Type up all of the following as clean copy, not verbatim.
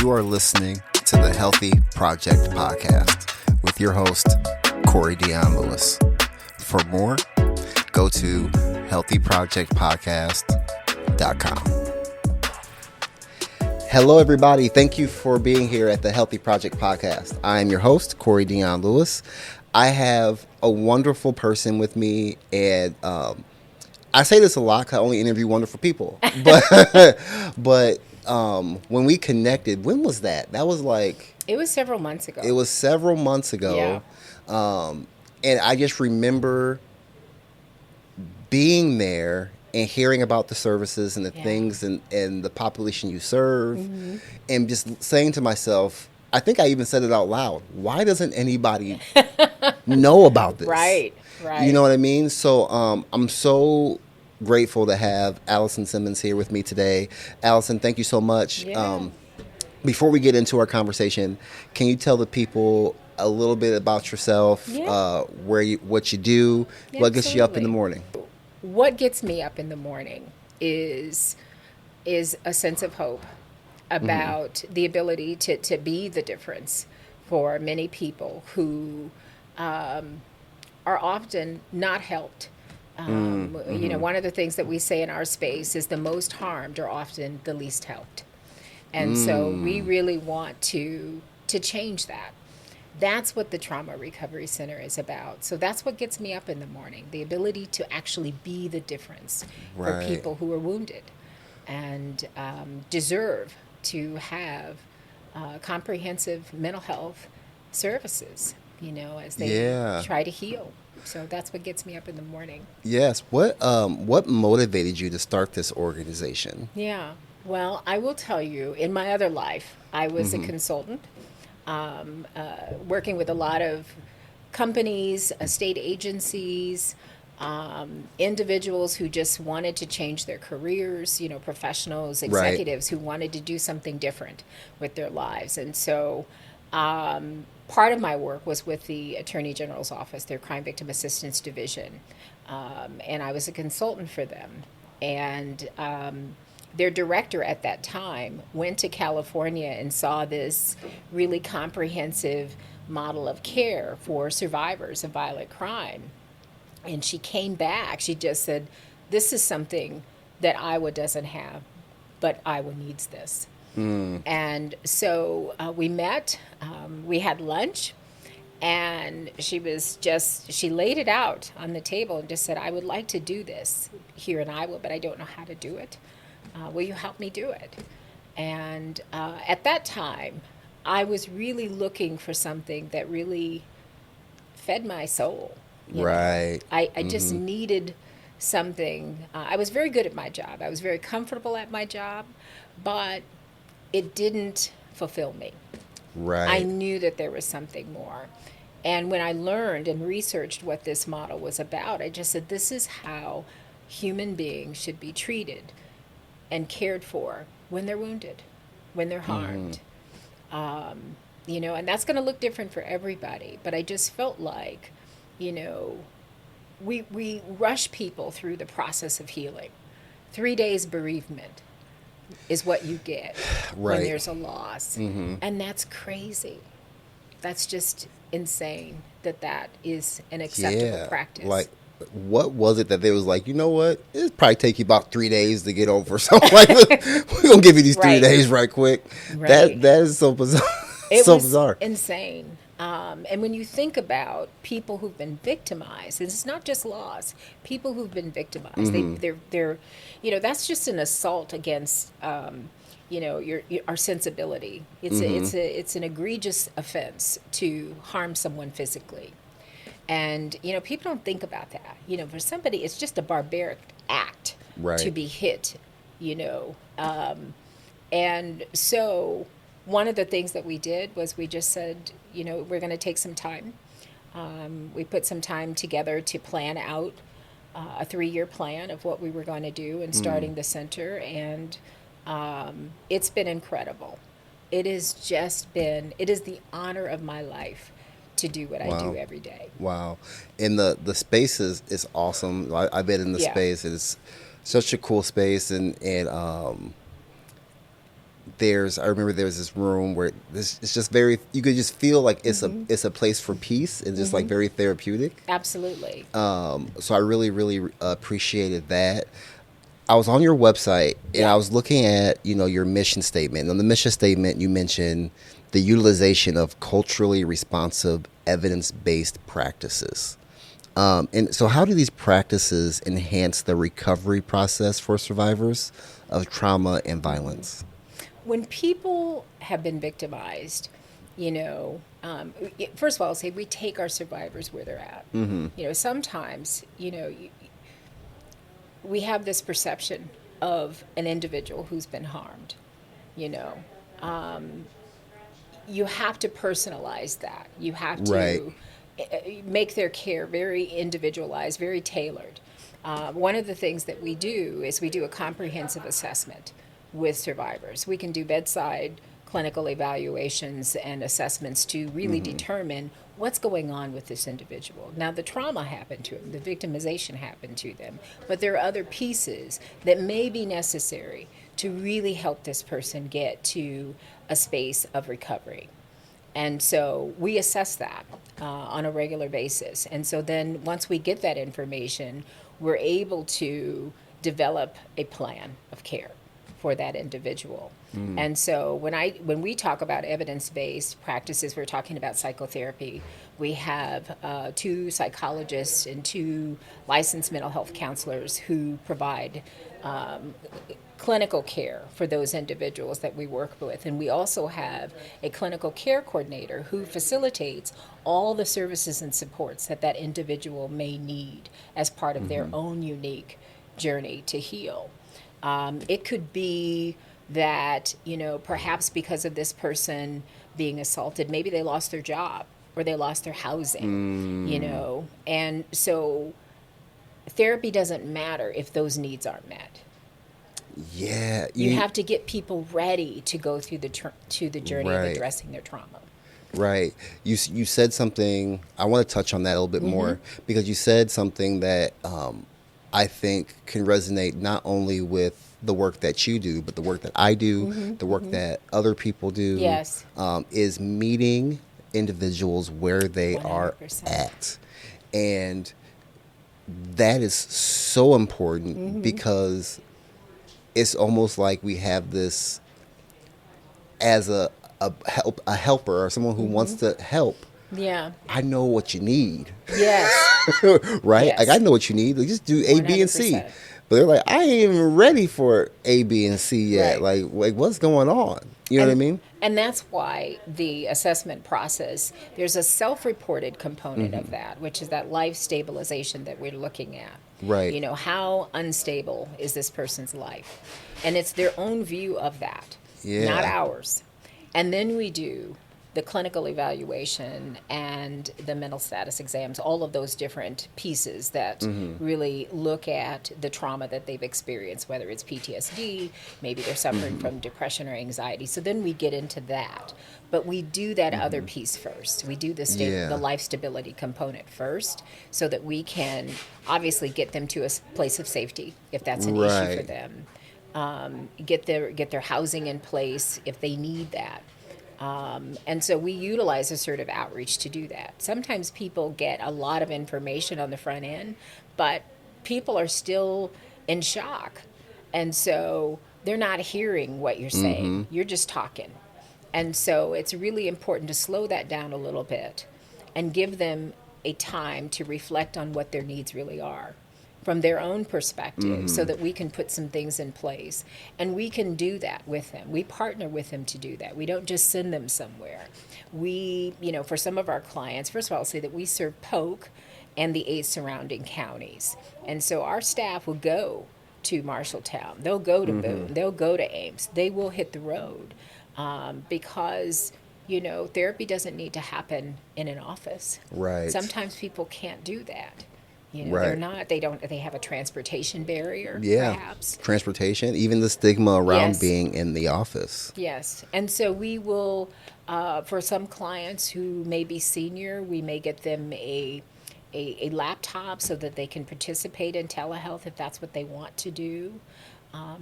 You are listening to the Healthy Project Podcast with your host, Corey Dion Lewis. For more, go to healthyprojectpodcast.com. Hello, everybody. Thank you for being here at the Healthy Project Podcast. I am your host, Corey Dion Lewis. I have a wonderful person with me, and I say this a lot because I only interview wonderful people. But when we connected, when was that? That was like... It was several months ago. Yeah. And I just remember being there and hearing about the services and the things and the population you serve, and just saying to myself, I think I even said it out loud, why doesn't anybody know about this? Right. You know what I mean? So I'm so grateful to have Alyson Simmons here with me today. Alison, thank you so much. Before we get into our conversation, can you tell the people a little bit about yourself, what you do, what gets you up in the morning? What gets me up in the morning is a sense of hope about the ability to be the difference for many people who are often not helped. You know, one of the things that we say in our space is the most harmed are often the least helped. And so we really want to change that. That's what the Trauma Recovery Center is about. So that's what gets me up in the morning, the ability to actually be the difference for people who are wounded and deserve to have comprehensive mental health services, you know, as they try to heal. So that's what gets me up in the morning. Yes. What motivated you to start this organization? Yeah. Well, I will tell you, in my other life, I was a consultant, working with a lot of companies, state agencies, individuals who just wanted to change their careers, you know, professionals, executives who wanted to do something different with their lives. And so part of my work was with the Attorney General's office, their Crime Victim Assistance Division, and I was a consultant for them. And their director at that time went to California and saw this really comprehensive model of care for survivors of violent crime. And she came back, she just said, this is something that Iowa doesn't have, but Iowa needs this. And so we met, we had lunch, and she laid it out on the table and just said, I would like to do this here in Iowa, but I don't know how to do it. Will you help me do it? And at that time, I was really looking for something that really fed my soul. I just needed something. I was very good at my job. I was very comfortable at my job, but it didn't fulfill me. I knew that there was something more. And when I learned and researched what this model was about, I just said, this is how human beings should be treated and cared for when they're wounded, when they're harmed. You know, and that's going to look different for everybody. But I just felt like, you know, we rush people through the process of healing. 3 days bereavement is what you get when there's a loss. And that's crazy. That's just insane that is an acceptable practice. Like, what was it that they was like, you know what, it'll probably take you about 3 days to get over something like this. We're going to give you these 3 days right quick. That is so bizarre. It was bizarre. Insane. And when you think about people who've been victimized, it's not just loss, people who've been victimized, they're, you know, that's just an assault against, you know, our sensibility. It's an egregious offense to harm someone physically. And, you know, people don't think about that. You know, for somebody, it's just a barbaric act to be hit, you know. And so one of the things that we did was we just said, you know, we're going to take some time. We put some time together to plan out a 3-year plan of what we were going to do in starting the center. And it's been incredible. It is the honor of my life to do what I do every day. Wow. And the space is awesome. I've been in the space. It's such a cool space. And I remember there was this room where it's just very, you could just feel like it's a place for peace and just like very therapeutic. Absolutely. So I really, really appreciated that. I was on your website and I was looking at, your mission statement. And on the mission statement, you mentioned the utilization of culturally responsive, evidence-based practices. And so how do these practices enhance the recovery process for survivors of trauma and violence? When people have been victimized, first of all, I'll say we take our survivors where they're at. Sometimes, we have this perception of an individual who's been harmed. You have to personalize that. You have to make their care very individualized, very tailored. One of the things that we do is we do a comprehensive assessment with survivors. We can do bedside clinical evaluations and assessments to really determine what's going on with this individual. Now, the trauma happened to them, the victimization happened to them, but there are other pieces that may be necessary to really help this person get to a space of recovery. And so we assess that on a regular basis. And so then once we get that information, we're able to develop a plan of care for that individual. And so when we talk about evidence-based practices, we're talking about psychotherapy. We have 2 psychologists and 2 licensed mental health counselors who provide clinical care for those individuals that we work with. And we also have a clinical care coordinator who facilitates all the services and supports that individual may need as part of their own unique journey to heal. It could be that, perhaps because of this person being assaulted, maybe they lost their job or they lost their housing, and so therapy doesn't matter if those needs aren't met. Yeah. You have to get people ready to go through the journey of addressing their trauma. Right. You said something, I want to touch on that a little bit more, because you said something that I think can resonate not only with the work that you do, but the work that I do, the work that other people do, is meeting individuals where they 100%. Are at. And that is so important because it's almost like we have this as a helper or someone who wants to help. Yeah. I know what you need. Yes. Right? Yes. Like, I know what you need. Like, just do A, 100%. B, and C. But they're like, I ain't even ready for A, B, and C yet. Right. Like what's going on? You know what I mean? And that's why the assessment process, there's a self-reported component of that, which is that life stabilization that we're looking at. Right. How unstable is this person's life? And it's their own view of that, not ours. And then we do the clinical evaluation and the mental status exams, all of those different pieces that really look at the trauma that they've experienced, whether it's PTSD, maybe they're suffering from depression or anxiety. So then we get into that. But we do that other piece first. We do the life stability component first so that we can obviously get them to a place of safety if that's an issue for them. Get their housing in place if they need that. And so we utilize assertive outreach to do that. Sometimes people get a lot of information on the front end, but people are still in shock. And so they're not hearing what you're saying. You're just talking. And so it's really important to slow that down a little bit and give them a time to reflect on what their needs really are from their own perspective so that we can put some things in place. And we can do that with them. We partner with them to do that. We don't just send them somewhere. We, for some of our clients, first of all, I'll say that we serve Polk and the 8 surrounding counties. And so our staff will go to Marshalltown. They'll go to Boone. They'll go to Ames. They will hit the road because therapy doesn't need to happen in an office. Right. Sometimes people can't do that. Right. They have a transportation barrier, perhaps. Transportation, even the stigma around being in the office. Yes. And so we will, for some clients who may be senior, we may get them a laptop so that they can participate in telehealth if that's what they want to do.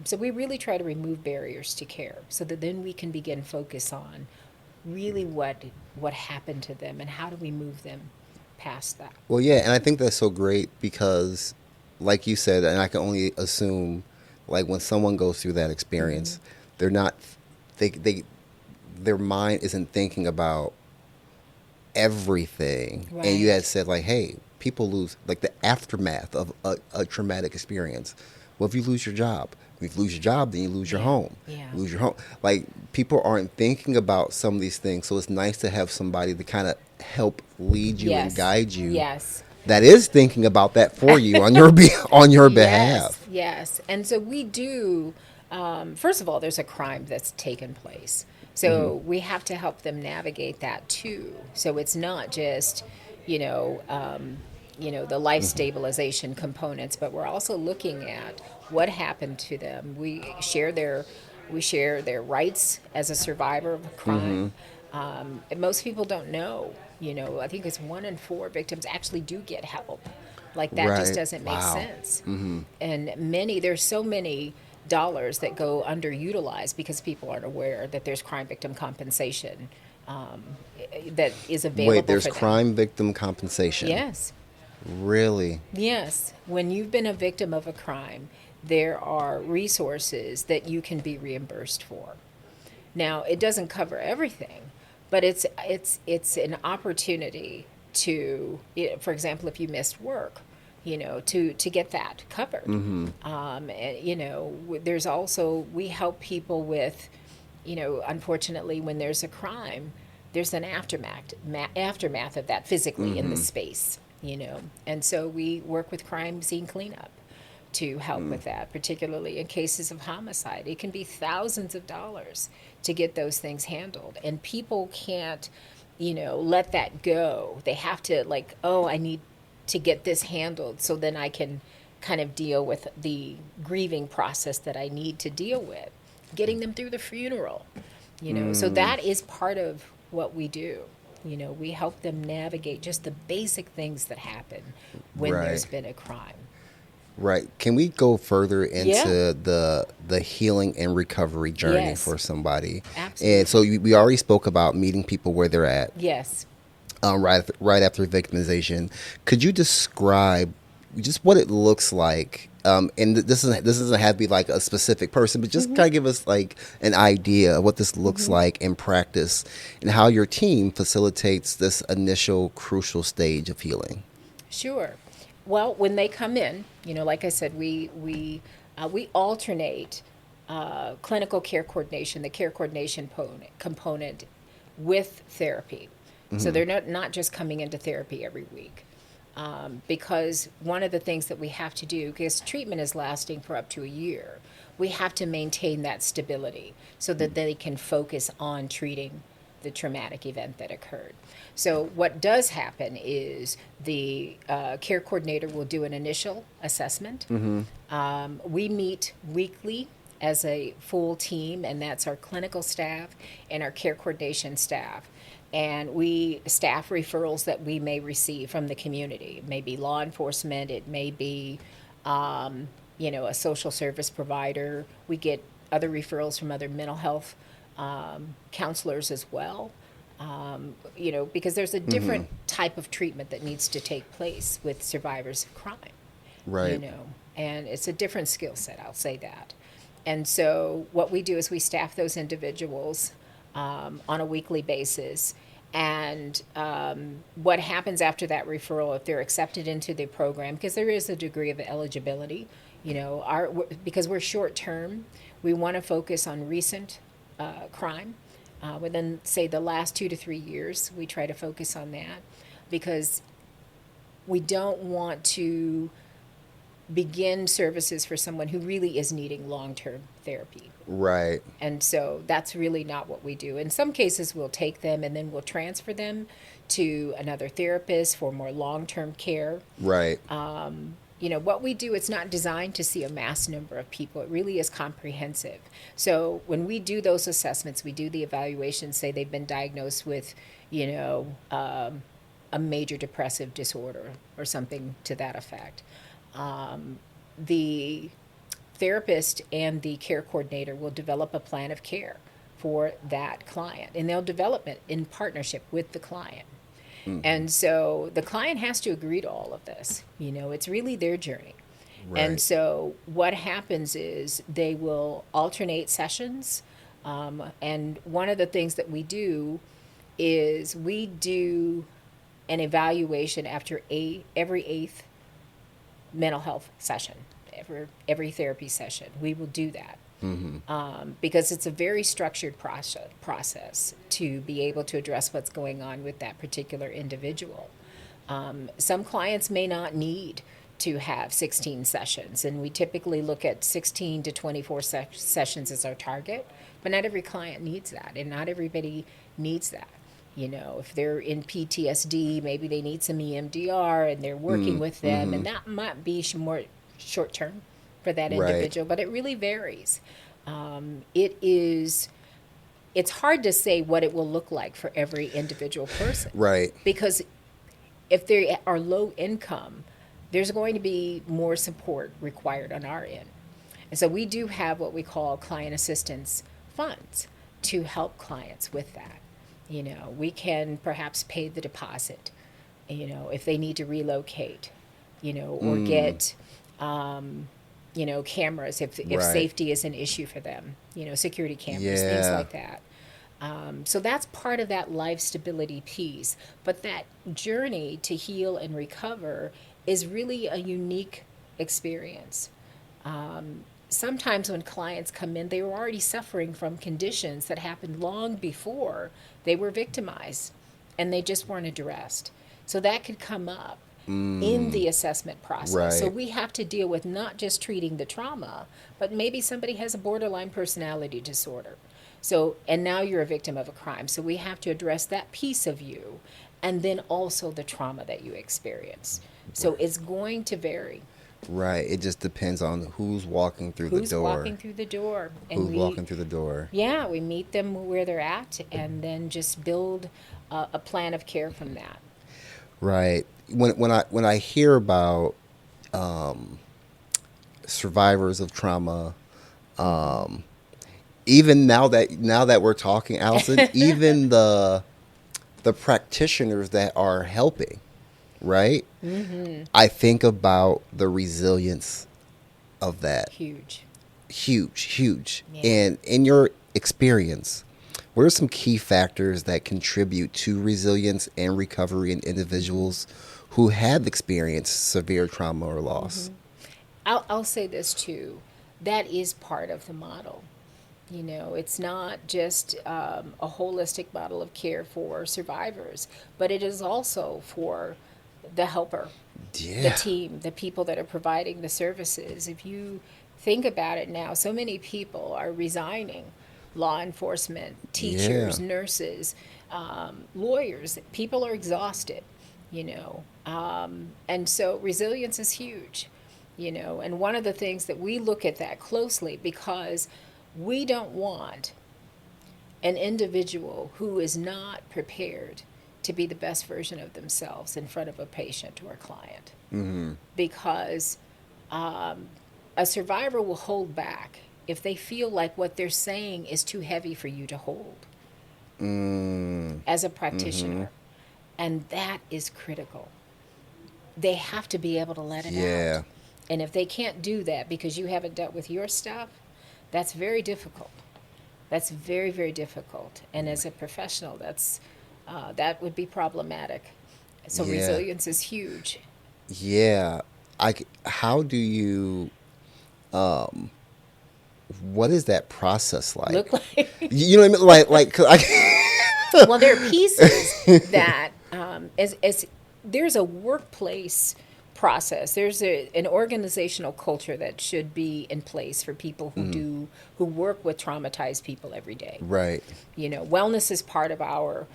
So we really try to remove barriers to care so that then we can begin focus on really what happened to them and how do we move them past that. Well, yeah, and I think that's so great because, like you said, and I can only assume, like when someone goes through that experience, they're not, they, their mind isn't thinking about everything. Right. And you had said like, hey, people lose like the aftermath of a traumatic experience. Well, if you lose your job, if you lose your job, then you lose your home. Yeah. You lose your home. Like people aren't thinking about some of these things, so it's nice to have somebody to kind of help lead you and guide you. Yes. That is thinking about that for you on your on your behalf. Yes. And so we do. First of all, there's a crime that's taken place. So we have to help them navigate that too. So it's not just, the life stabilization components, but we're also looking at what happened to them. We share their rights as a survivor of a crime. And most people don't know. I think it's 1 in 4 victims actually do get help. Like that just doesn't make sense. And there's so many dollars that go underutilized because people aren't aware that there's crime victim compensation that is available. Wait, there's for them. crime victim compensation? Yes. Really? Yes. When you've been a victim of a crime, there are resources that you can be reimbursed for. Now, it doesn't cover everything, but it's an opportunity to, for example, if you missed work, to get that covered. There's also, we help people with, unfortunately, when there's a crime, there's an aftermath of that physically in the space, And so we work with crime scene cleanup to help with that, particularly in cases of homicide. It can be thousands of dollars to get those things handled. And people can't, let that go. They have to I need to get this handled so then I can kind of deal with the grieving process that I need to deal with, getting them through the funeral, So that is part of what we do. We help them navigate just the basic things that happen when there's been a crime. Right. Can we go further into the healing and recovery journey for somebody? Absolutely. And so we already spoke about meeting people where they're at. Yes. Right after victimization. Could you describe just what it looks like? And this doesn't have to be like a specific person, but just kind of give us like an idea of what this looks like in practice and how your team facilitates this initial crucial stage of healing. Sure. Well, when they come in, like I said, we alternate clinical care coordination, the care coordination component with therapy. So they're not just coming into therapy every week. Because one of the things that we have to do, because treatment is lasting for up to a year, we have to maintain that stability so that they can focus on treating the traumatic event that occurred. So what does happen is the care coordinator will do an initial assessment. We meet weekly as a full team, and that's our clinical staff and our care coordination staff. And we staff referrals that we may receive from the community. It may be law enforcement. It may be, a social service provider. We get other referrals from other mental health counselors as well. Because there's a different type of treatment that needs to take place with survivors of crime. Right. And it's a different skill set, I'll say that. And so what we do is we staff those individuals on a weekly basis. And what happens after that referral, if they're accepted into the program, because there is a degree of eligibility, because we're short term, we want to focus on recent crime. Within, say, the last 2 to 3 years, we try to focus on that because we don't want to begin services for someone who really is needing long-term therapy. Right. And so that's really not what we do. In some cases, we'll take them and then we'll transfer them to another therapist for more long-term care. Right. What we do, it's not designed to see a mass number of people. It really is comprehensive. So when we do those assessments, we do the evaluations, say they've been diagnosed with, a major depressive disorder or something to that effect. The therapist and the care coordinator will develop a plan of care for that client, and they'll develop it in partnership with the client. And so the client has to agree to all of this. It's really their journey. Right. And so what happens is they will alternate sessions. And one of the things that we do is we do an evaluation after every eighth mental health session, every therapy session. We will do that. Because it's a very structured process to be able to address what's going on with that particular individual. Some clients may not need to have 16 sessions, and we typically look at 16 to 24 sessions as our target, but not every client needs that, and not everybody needs that. If they're in PTSD, maybe they need some EMDR, and they're working with them, and that might be more short-term for that individual, but it really varies. It's hard to say what it will look like for every individual person. Right. Because if they are low income, there's going to be more support required on our end. And so we do have what we call client assistance funds to help clients with that. We can perhaps pay the deposit, if they need to relocate, or get, cameras if safety is an issue for them, security cameras, things like that. So that's part of that life stability piece. But that journey to heal and recover is really a unique experience. Sometimes when clients come in, they were already suffering from conditions that happened long before they were victimized, and they just weren't addressed. So that could come up in the assessment process. Right. So we have to deal with not just treating the trauma, but maybe somebody has a borderline personality disorder. So, and now you're a victim of a crime. So we have to address that piece of you, and then also the trauma that you experience. So it's going to vary. Right. It just depends on who's walking through the door. Who's walking through the door. Who's walking through the door. Yeah, we meet them where they're at, and then just build a plan of care from that. Right. When I hear about survivors of trauma, even now that we're talking, Alison, even the practitioners that are helping, right? I think about the resilience of that. Huge. Yeah. And in your experience, what are some key factors that contribute to resilience and recovery in individuals who have experienced severe trauma or loss? I'll say this too. That is part of the model. It's not just a holistic model of care for survivors, but it is also for the helper, the team, the people that are providing the services. If you think about it now, so many people are resigning. Law enforcement, teachers, nurses, lawyers. People are exhausted, and so resilience is huge, and one of the things that we look at that closely, because we don't want an individual who is not prepared to be the best version of themselves in front of a patient or a client. Because a survivor will hold back if they feel like what they're saying is too heavy for you to hold as a practitioner. And that is critical. They have to be able to let it out. And if they can't do that because you haven't dealt with your stuff, that's very difficult. That's very, very difficult. And as a professional, that would be problematic. So resilience is huge. Yeah. How do you... what is that process like? Look like You know what I mean? Like, 'cause well, there are pieces that there's a workplace process. There's an organizational culture that should be in place for people who work with traumatized people every day. Right. Wellness is part of our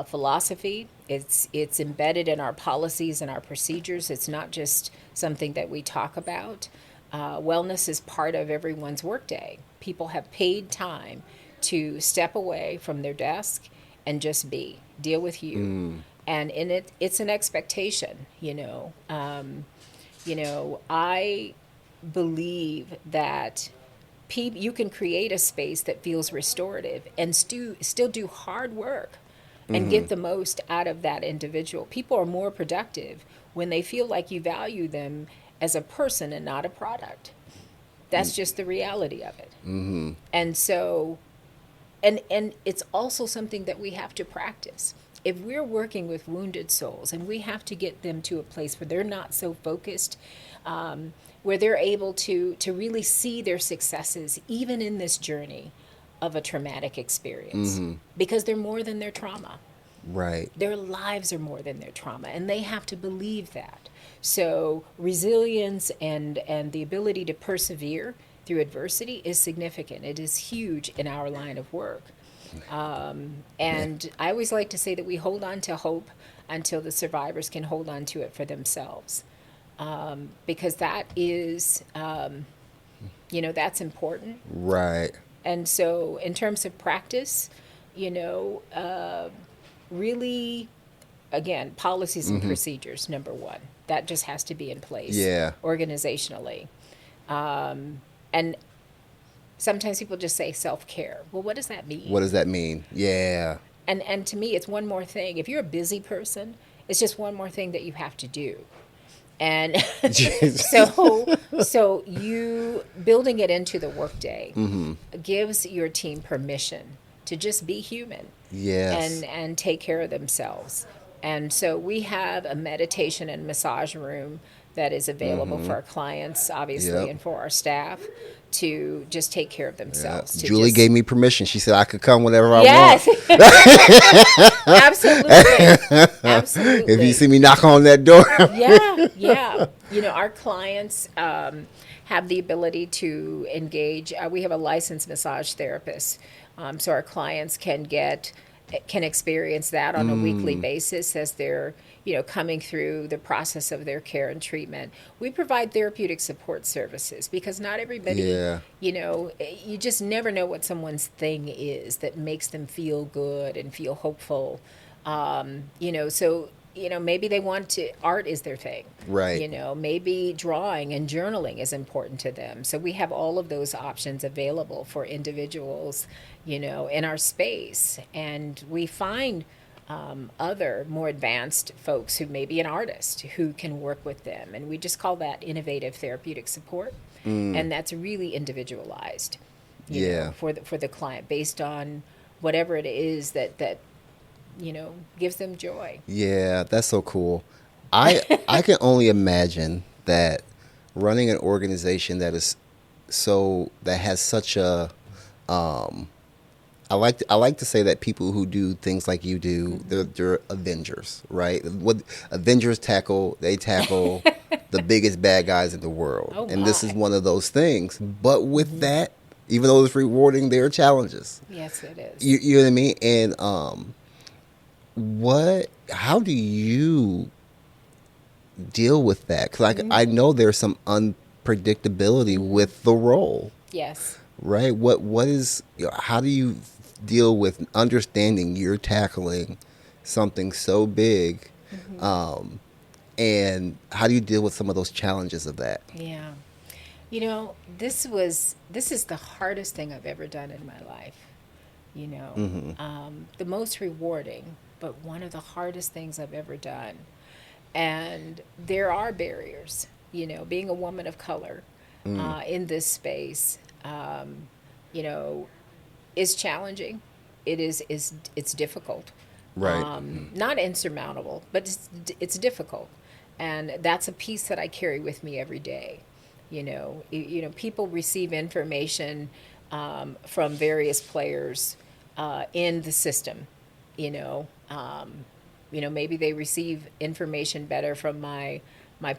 philosophy. It's embedded in our policies and our procedures. It's not just something that we talk about. Wellness is part of everyone's workday. People have paid time to step away from their desk and just deal with you. And in it's an expectation, I believe that you can create a space that feels restorative and still do hard work and get the most out of that individual. People are more productive when they feel like you value them as a person and not a product. That's just the reality of it. And so, and it's also something that we have to practice. If we're working with wounded souls and we have to get them to a place where they're not so focused, where they're able to really see their successes even in this journey of a traumatic experience, because they're more than their trauma. Right. Their lives are more than their trauma, and they have to believe that. So resilience and the ability to persevere through adversity is significant. It is huge in our line of work. And I always like to say that we hold on to hope until the survivors can hold on to it for themselves. Because that is, that's important. Right. And so in terms of practice, really, again, policies and procedures, number one. That just has to be in place organizationally. And sometimes people just say self-care. Well, what does that mean? What does that mean? Yeah. And to me, it's one more thing. If you're a busy person, it's just one more thing that you have to do. And so you building it into the workday gives your team permission to just be human. Yes. And take care of themselves. And so we have a meditation and massage room that is available for our clients, obviously, and for our staff to just take care of themselves. Julie gave me permission. She said I could come whenever I want. Absolutely. If you see me knock on that door. Yeah. Our clients have the ability to engage. We have a licensed massage therapist. So our clients can experience that on a weekly basis as they're, coming through the process of their care and treatment. We provide therapeutic support services because not everybody, you just never know what someone's thing is that makes them feel good and feel hopeful. So maybe they art is their thing. Right. Maybe drawing and journaling is important to them. So we have all of those options available for individuals, in our space. And we find other more advanced folks who may be an artist who can work with them. And we just call that innovative therapeutic support. And that's really individualized, for the client based on whatever it is that gives them joy. Yeah, that's so cool. I can only imagine that running an organization that has such a I like to say that people who do things like you do, they're Avengers, right? What Avengers tackle the biggest bad guys in the world. Oh, and this is one of those things. But with that, even though it's rewarding, there are challenges. Yes, it is. You know what I mean? And how do you deal with that? Because I know there's some unpredictability with the role. Yes. Right? What is, how do you deal with understanding you're tackling something so big, and how do you deal with some of those challenges of that? Yeah. This is the hardest thing I've ever done in my life. The most rewarding, but one of the hardest things I've ever done. And there are barriers, being a woman of color in this space, is challenging. It's difficult. Right. Not insurmountable, but it's difficult. And that's a piece that I carry with me every day. People receive information from various players in the system. Maybe they receive information better from my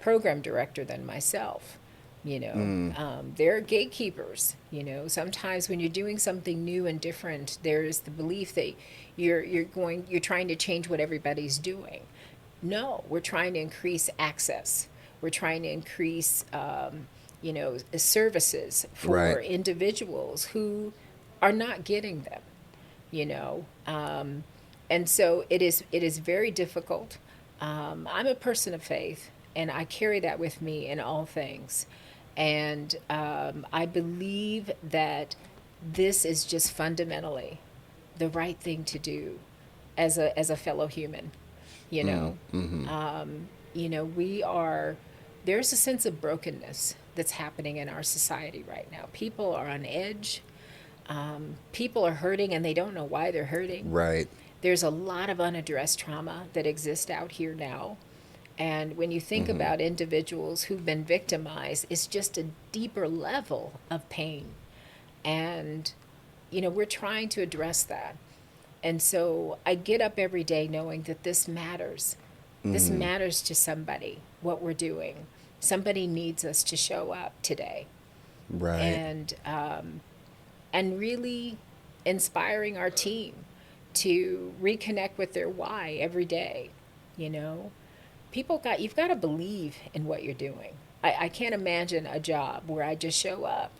program director than myself. There are gatekeepers. Sometimes when you're doing something new and different, there's the belief that you're trying to change what everybody's doing. No, we're trying to increase access. We're trying to increase, services for individuals who are not getting them. And so it is very difficult. I'm a person of faith, and I carry that with me in all things. And I believe that this is just fundamentally the right thing to do as a fellow human. You know, there's a sense of brokenness that's happening in our society right now. People are on edge. People are hurting and they don't know why they're hurting. Right. There's a lot of unaddressed trauma that exists out here now. And when you think about individuals who've been victimized, it's just a deeper level of pain. And, we're trying to address that. And so I get up every day knowing that this matters. This matters to somebody, what we're doing. Somebody needs us to show up today. Right. And really inspiring our team to reconnect with their why every day. You've got to believe in what you're doing. I can't imagine a job where I just show up,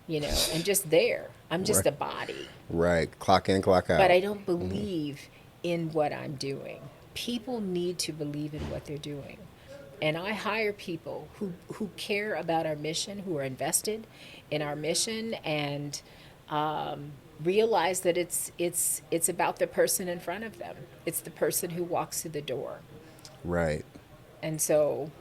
and just there. I'm just a body. Right. Clock in, clock out. But I don't believe in what I'm doing. People need to believe in what they're doing. And I hire people who care about our mission, who are invested in our mission, and realize that it's about the person in front of them. It's the person who walks through the door. Right. And so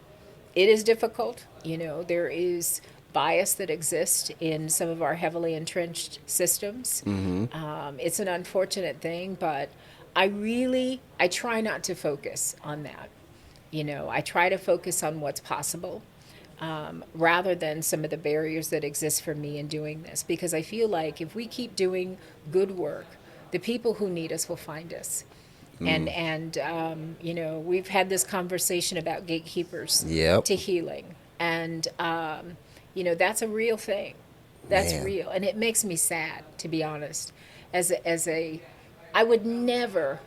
it is difficult. There is bias that exists in some of our heavily entrenched systems. It's an unfortunate thing, but I try not to focus on that. I try to focus on what's possible rather than some of the barriers that exist for me in doing this, because I feel like if we keep doing good work, the people who need us will find us. And we've had this conversation about gatekeepers to healing. And, that's a real thing. That's real. And it makes me sad, to be honest. I would never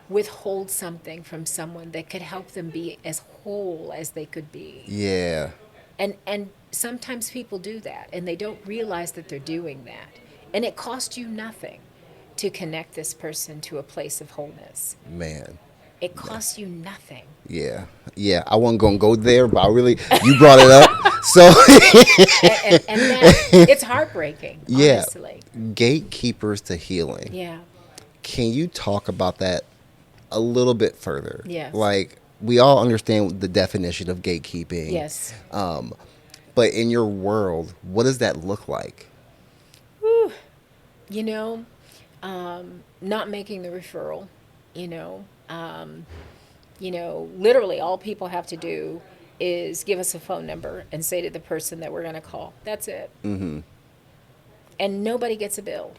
withhold something from someone that could help them be as whole as they could be. Yeah. And sometimes people do that, and they don't realize that they're doing that. And it costs you nothing to connect this person to a place of wholeness. Man. It costs you nothing. Yeah. I wasn't going to go there, but you brought it up. So. and it's heartbreaking, honestly. Gatekeepers to healing. Yeah. Can you talk about that a little bit further? Yes. Like, we all understand the definition of gatekeeping. Yes. But in your world, what does that look like? Whew. Not making the referral, literally all people have to do is give us a phone number and say to the person that we're going to call. That's it. And nobody gets a bill.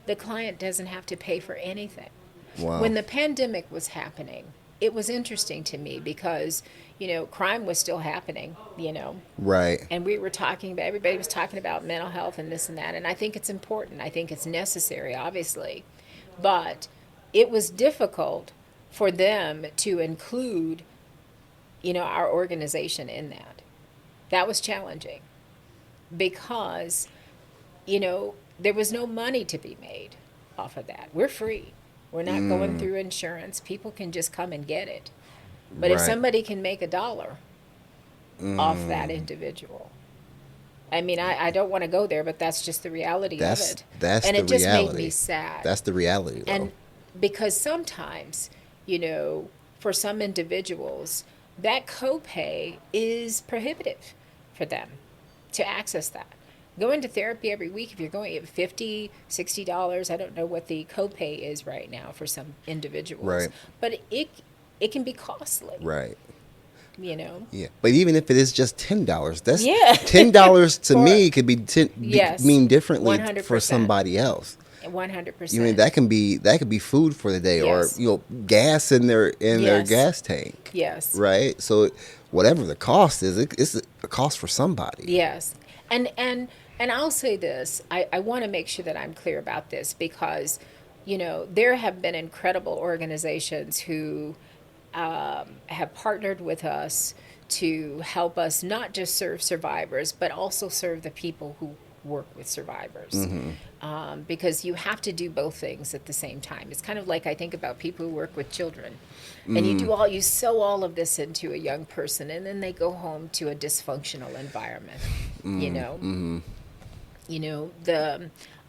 The client doesn't have to pay for anything. Wow. When the pandemic was happening, it was interesting to me because, crime was still happening, Right. And everybody was talking about mental health and this and that. And I think it's important. I think it's necessary, obviously. But it was difficult for them to include, our organization in that. That was challenging because, there was no money to be made off of that. We're free. We're not going through insurance. People can just come and get it. But if somebody can make $1 off that individual, I don't want to go there, but that's just the reality of it. And it just made me sad. That's the reality, though. And because sometimes, for some individuals, that copay is prohibitive for them to access that. Going to therapy every week, if you're going at $50, $60, I don't know what the copay is right now for some individuals. Right. But it can be costly. Right. Yeah. But even if it is just $10, that's $10 to me could mean differently 100%. for somebody else. 100%. That could be food for the day, Yes. or gas in their gas tank. Yes. Right. So whatever the cost is, it's a cost for somebody. Yes. And I'll say this, I want to make sure that I'm clear about this because, there have been incredible organizations who have partnered with us to help us not just serve survivors, but also serve the people work with survivors, because you have to do both things at the same time. It's kind of like I think about people who work with children, and you sow all of this into a young person, and then they go home to a dysfunctional environment.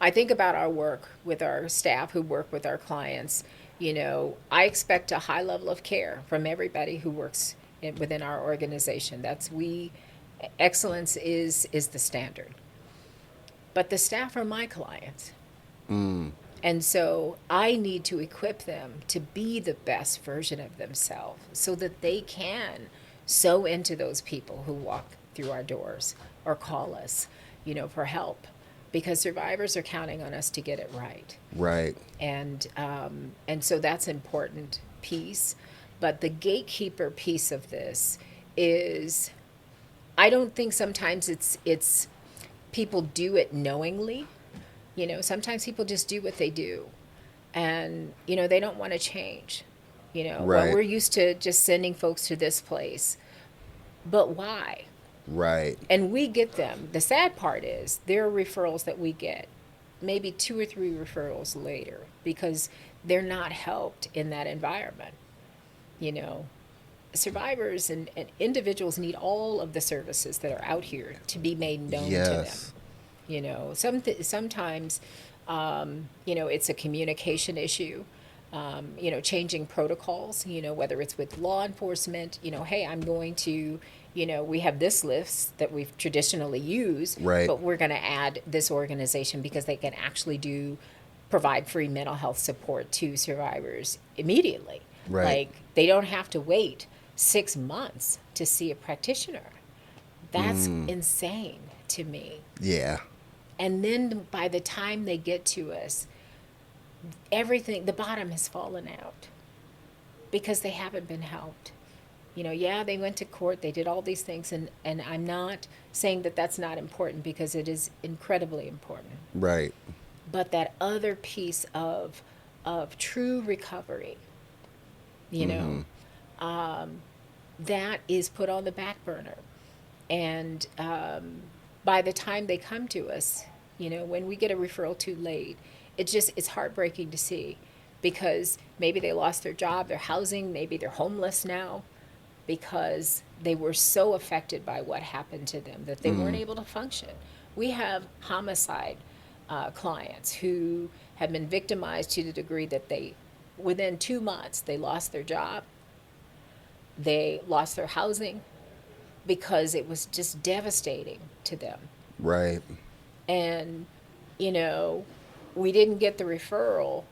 I think about our work with our staff who work with our clients. I expect a high level of care from everybody who works within our organization. Excellence is the standard. But the staff are my clients. And so I need to equip them to be the best version of themselves so that they can sow into those people who walk through our doors or call us, for help. Because survivors are counting on us to get it right. Right. And so that's an important piece. But the gatekeeper piece of this is, I don't think sometimes it's people do it knowingly. Sometimes people just do what they do. And, they don't want to change. Right. Well, we're used to just sending folks to this place. But why? Right. And we get them. The sad part is there are referrals that we get, maybe 2 or 3 referrals later, because they're not helped in that environment. Survivors and individuals need all of the services that are out here to be made known to them. Sometimes, it's a communication issue. Changing protocols, whether it's with law enforcement, hey, I'm going to, we have this list that we've traditionally used, right, but we're going to add this organization because they can actually provide free mental health support to survivors immediately. Right. Like, they don't have to wait 6 months to see a practitioner. That's insane to me. Yeah. And then by the time they get to us, the bottom has fallen out because they haven't been helped. They went to court, they did all these things, and I'm not saying that that's not important, because it is incredibly important. Right. But that other piece of true recovery, that is put on the back burner. And by the time they come to us, when we get a referral too late, it's heartbreaking to see, because maybe they lost their job, their housing, maybe they're homeless now, because they were so affected by what happened to them that they weren't able to function. We have homicide clients who have been victimized to the degree that within 2 months, they lost their job, they lost their housing, because it was just devastating to them. Right. And, we didn't get the referral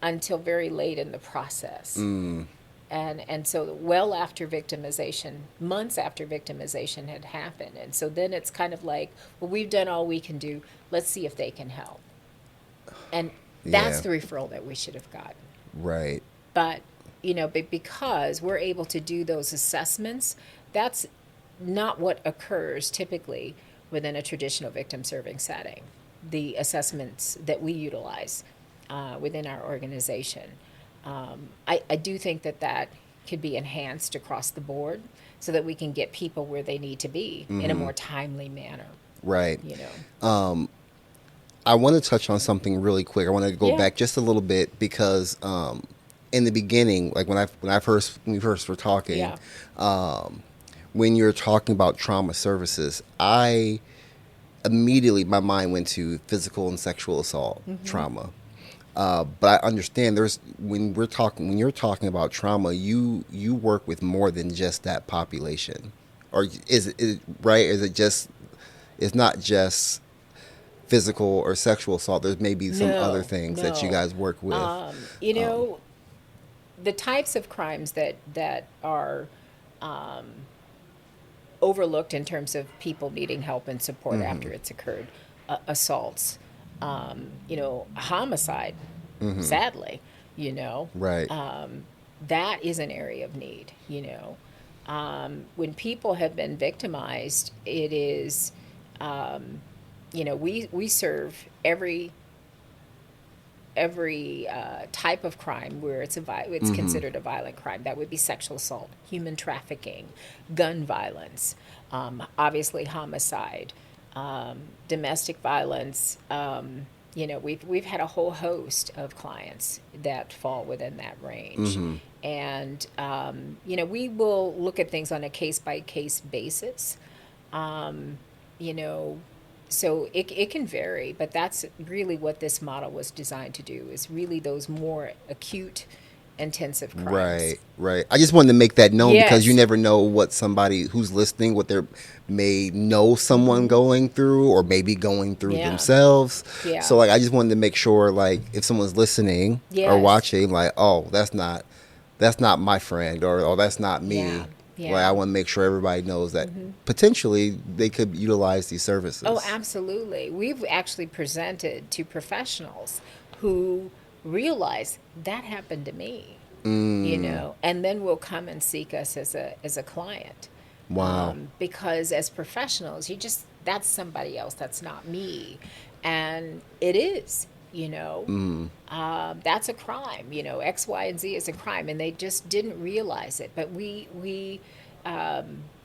until very late in the process. And so well after victimization, months after victimization had happened. And so then it's kind of like, well, we've done all we can do. Let's see if they can help. And that's the referral that we should have gotten. Right. But, because we're able to do those assessments, that's not what occurs typically within a traditional victim serving setting. The assessments that we utilize within our organization. I do think that could be enhanced across the board so that we can get people where they need to be in a more timely manner. Right. I want to touch on something really quick. I want to go back just a little bit, because in the beginning, like when we first were talking, when you're talking about trauma services, immediately my mind went to physical and sexual assault trauma. But I understand when you're talking about trauma, you work with more than just that population, or is it right? Is it just, it's not just physical or sexual assault? There's maybe some other things that you guys work with. The types of crimes that are overlooked in terms of people needing help and support after it's occurred, assaults, homicide, sadly, right. That is an area of need. When people have been victimized, it is, we serve every type of crime where it's considered a violent crime. That would be sexual assault, human trafficking, gun violence, obviously homicide, domestic violence. We've had a whole host of clients that fall within that range, and we will look at things on a case by case basis. Um, you know, so it can vary, but that's really what this model was designed to do, is really those more acute, intensive crimes. Right, right. I just wanted to make that known because you Yes. never know what somebody who's listening, what they're may know someone going through or maybe going through Yeah. themselves. Yeah. So like I just wanted to make sure like if someone's listening or Yes. watching, like, oh, that's not my friend or that's not me. Yeah. Like I Yeah. want to make sure everybody knows that potentially they could utilize these Oh, services. absolutely. We've actually presented to professionals who realize that happened to me, and then will come and seek us as a client. Wow. Because as professionals, that's somebody else, that's not me. And it is, that's a crime, X, Y, and Z is a crime. And they just didn't realize it. But we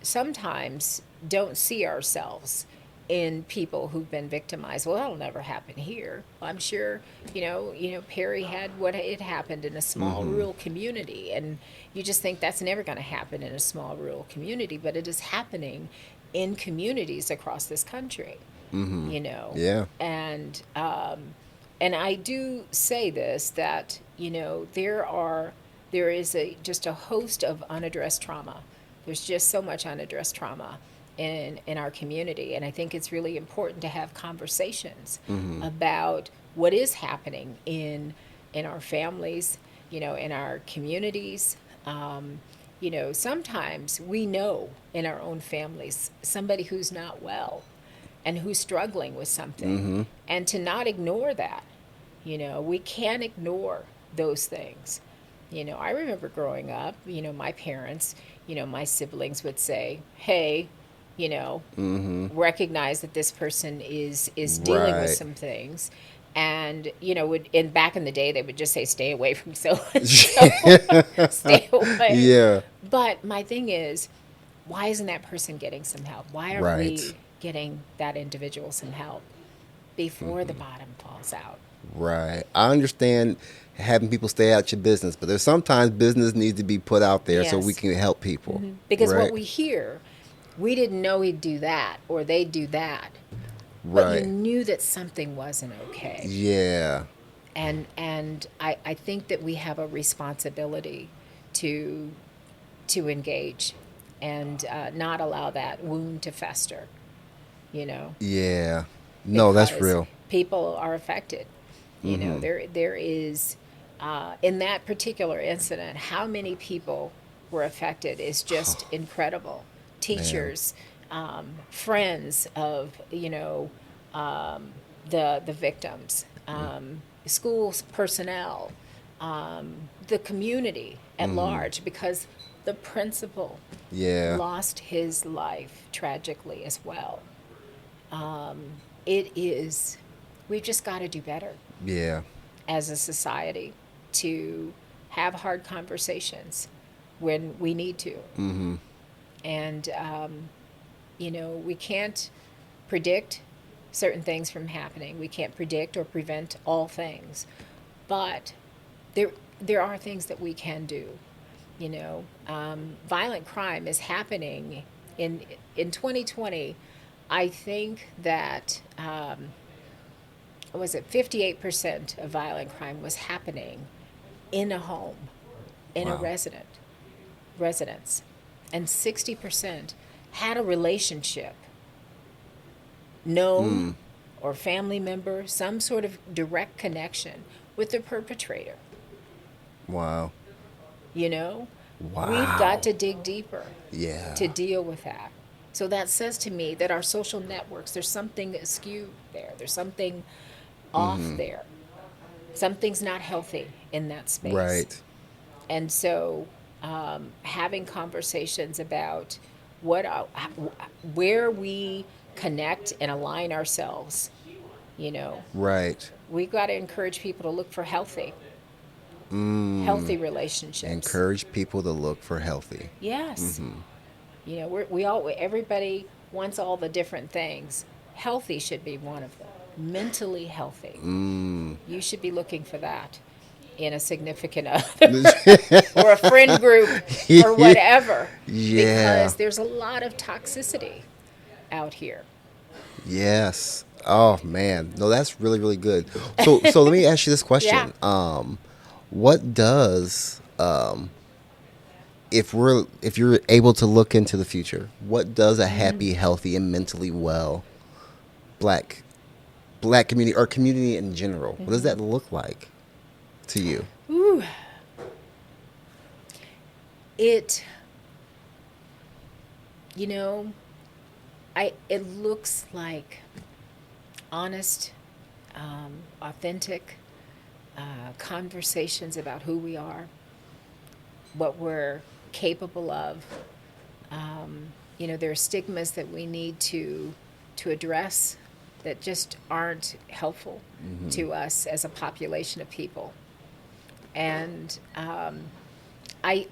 sometimes don't see ourselves in people who've been victimized. Well, that'll never happen here. I'm sure, Perry had what had happened in a small rural community, and you just think that's never going to happen in a small rural community, but it is happening in communities across this country. Yeah. And I do say this, that there is just a host of unaddressed trauma. There's just so much unaddressed trauma in our community, and I think it's really important to have conversations about what is happening in our families, in our communities. Sometimes we know in our own families somebody who's not well and who's struggling with something, and to not ignore that. We can't ignore those things. I remember growing up, my parents, my siblings would say, hey, recognize that this person is dealing with Right. some things. And, back in the day, they would just say, stay away from so and so, stay away. Yeah. But my thing is, why isn't that person getting some help? Why aren't Right. we getting that individual some help before the bottom falls out? Right. I understand having people stay out your business, but there's sometimes business needs to be put out there so we Yes. can help people. Because Right. what we hear, we didn't know he'd do that or they'd do that, but Right. you knew that something wasn't okay. Yeah. And I think that we have a responsibility to engage and not allow that wound to fester, Yeah. No, that's because real. people are affected. There is in that particular incident, how many people were affected is just incredible. Teachers, friends of the victims, schools personnel, the community at large, because the principal Yeah. lost his life tragically as well. It is, we've just got to do better Yeah. as a society to have hard conversations when we need to. And, we can't predict certain things from happening. We can't predict or prevent all things. But there are things that we can do. Violent crime is happening in 2020. I think that was it 58% of violent crime was happening in a home, in a Wow. residence, and 60% had a relationship, known or family member, some sort of direct connection with the perpetrator. Wow. We've Wow. got to dig deeper Yeah. to deal with that. So that says to me that our social networks, there's something askew there. There's something off there. Something's not healthy in that space. Right. And so having conversations about where we connect and align ourselves, Right. we've got to encourage people to look for healthy relationships. Encourage people to look for healthy. Yes. We all, everybody wants all the different things, Healthy should be one of them. Mentally healthy. You should be looking for that in a significant other or a friend group or whatever. Yeah. Because there's a lot of toxicity out here. Yes. Oh man. No, that's really, really good. So let me ask you this Yeah. question. What does if you're able to look into the future, what does a happy, healthy, and mentally well black community or community in general, what does that look like to you? Ooh. It, you know, it looks like honest, authentic conversations about who we are, what we're capable of. There are stigmas that we need to address that just aren't helpful to us as a population of people. And I'm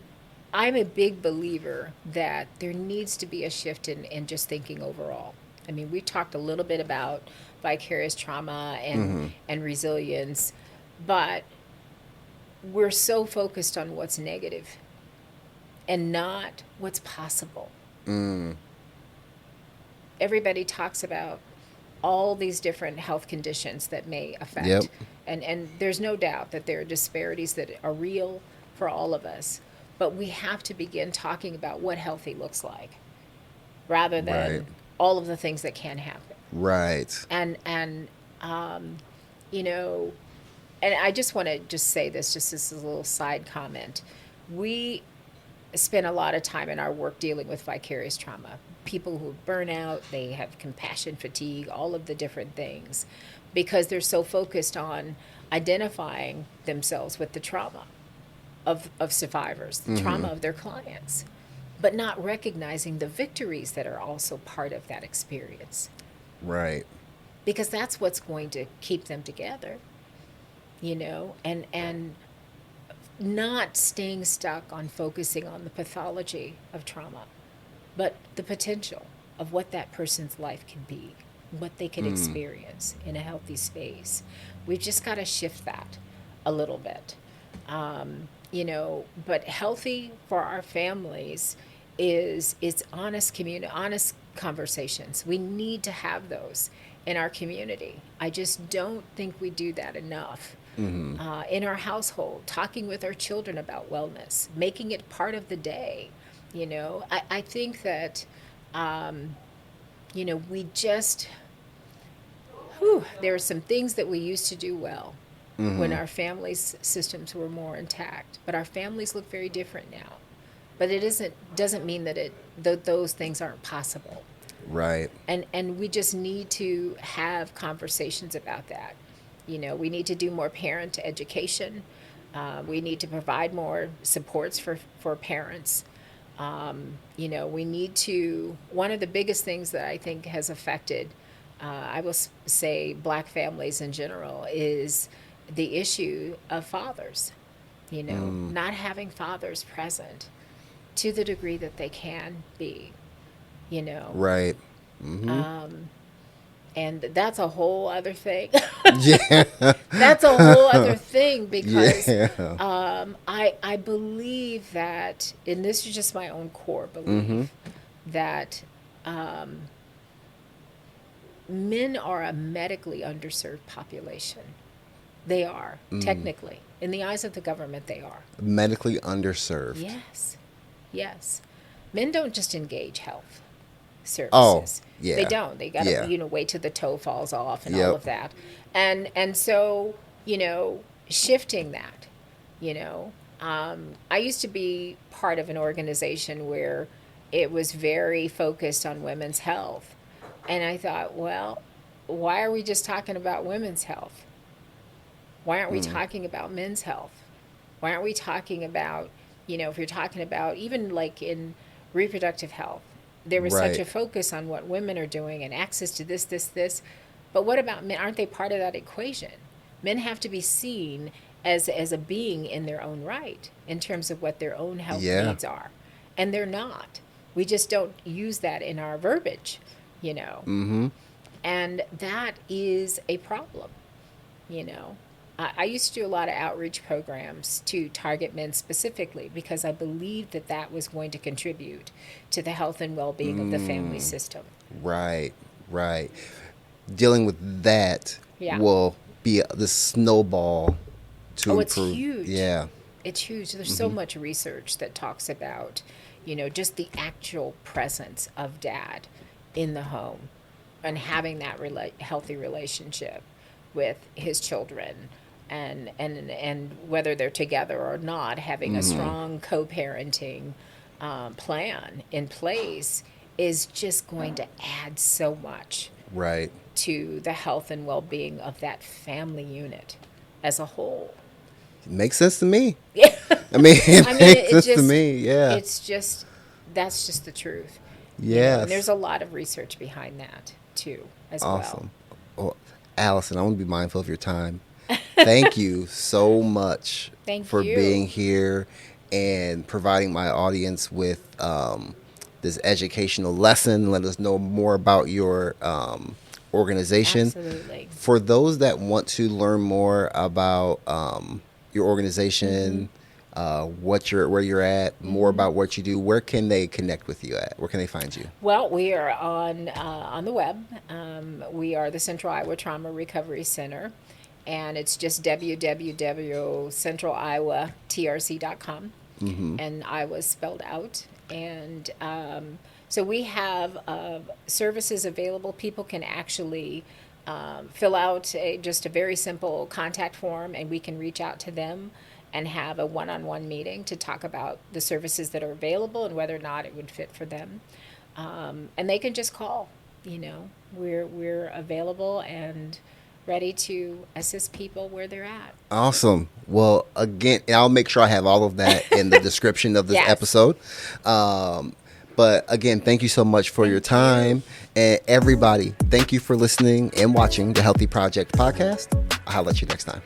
a big believer that there needs to be a shift in just thinking overall. I mean, we talked a little bit about vicarious trauma and resilience, but we're so focused on what's negative and not what's possible. Everybody talks about all these different health conditions that may affect. Yep. And there's no doubt that there are disparities that are real for all of us. But we have to begin talking about what healthy looks like rather than Right. all of the things that can happen. Right. And you know, and I just want to just say this, just as a little side comment. We spend a lot of time in our work dealing with vicarious trauma. People who burn out, they have compassion fatigue, all of the different things, because they're so focused on identifying themselves with the trauma of survivors, the trauma of their clients, but not recognizing the victories that are also part of that experience. Right. Because that's what's going to keep them together, and not staying stuck on focusing on the pathology of trauma, but the potential of what that person's life can be, what they can experience in a healthy space. We've just got to shift that a little bit. But healthy for our families is honest honest conversations. We need to have those in our community. I just don't think we do that enough. In our household, talking with our children about wellness, making it part of the day. I think that, we just, there are some things that we used to do well when our families' systems were more intact, but our families look very different now. But it doesn't mean that those things aren't possible. Right. And we just need to have conversations about that. We need to do more parent education. We need to provide more supports for parents. We need to, one of the biggest things that I think has affected, I will say, Black families in general, is the issue of fathers, not having fathers present to the degree that they can be, Right. And that's a whole other thing. Yeah. That's a whole other thing because Yeah. I believe that, and this is just my own core belief, that men are a medically underserved population. They are, technically. In the eyes of the government, they are. Medically underserved. Yes. Men don't just engage health services. Oh, yeah. They don't. They got to, Yeah. Wait till the toe falls off and Yep. all of that. And so, shifting that, I used to be part of an organization where it was very focused on women's health. And I thought, well, why are we just talking about women's health? Why aren't we talking about men's health? Why aren't we talking about, if you're talking about even like in reproductive health, there was such Right. a focus on what women are doing and access to this. But what about men? Aren't they part of that equation? Men have to be seen as a being in their own right in terms of what their own health Yeah. needs are. And they're not. We just don't use that in our verbiage, And that is a problem, you know. I used to do a lot of outreach programs to target men specifically because I believed that that was going to contribute to the health and well-being of the family system. Right, right. Dealing with that Yeah. will be the snowball to Oh, improve. it's huge. Yeah. It's huge. There's so much research that talks about, you know, just the actual presence of dad in the home and having that healthy relationship with his children, and whether they're together or not, having a strong co-parenting plan in place is just going to add so much Right. to the health and well-being of that family unit as a whole. Makes sense to me. Yeah. I mean, it I mean, makes it sense to me. Yeah. It's just, that's just the truth. You know, Yes. and there's a lot of research behind that too, as Awesome. well. Oh, Alison, I want to be mindful of your time. Thank you so much Thank for you. being here and providing my audience with this educational lesson. Let us know more about your organization. Absolutely. For those that want to learn more about your organization, where you're at, more about what you do, where can they connect with you at? Where can they find you? Well, we are on the web. We are the Central Iowa Trauma Recovery Center, and it's just www.centraliowatrc.com, and Iowa's spelled out. And so we have services available. People can actually fill out just a very simple contact form, and we can reach out to them and have a one-on-one meeting to talk about the services that are available and whether or not it would fit for them. And they can just call. You know, we're available and ready to assist people where they're at. Awesome. Well, again, I'll make sure I have all of that in the description of this Yes. episode. But again, thank you so much for your time. And everybody, thank you for listening and watching the Healthy Project podcast. I'll let you next time.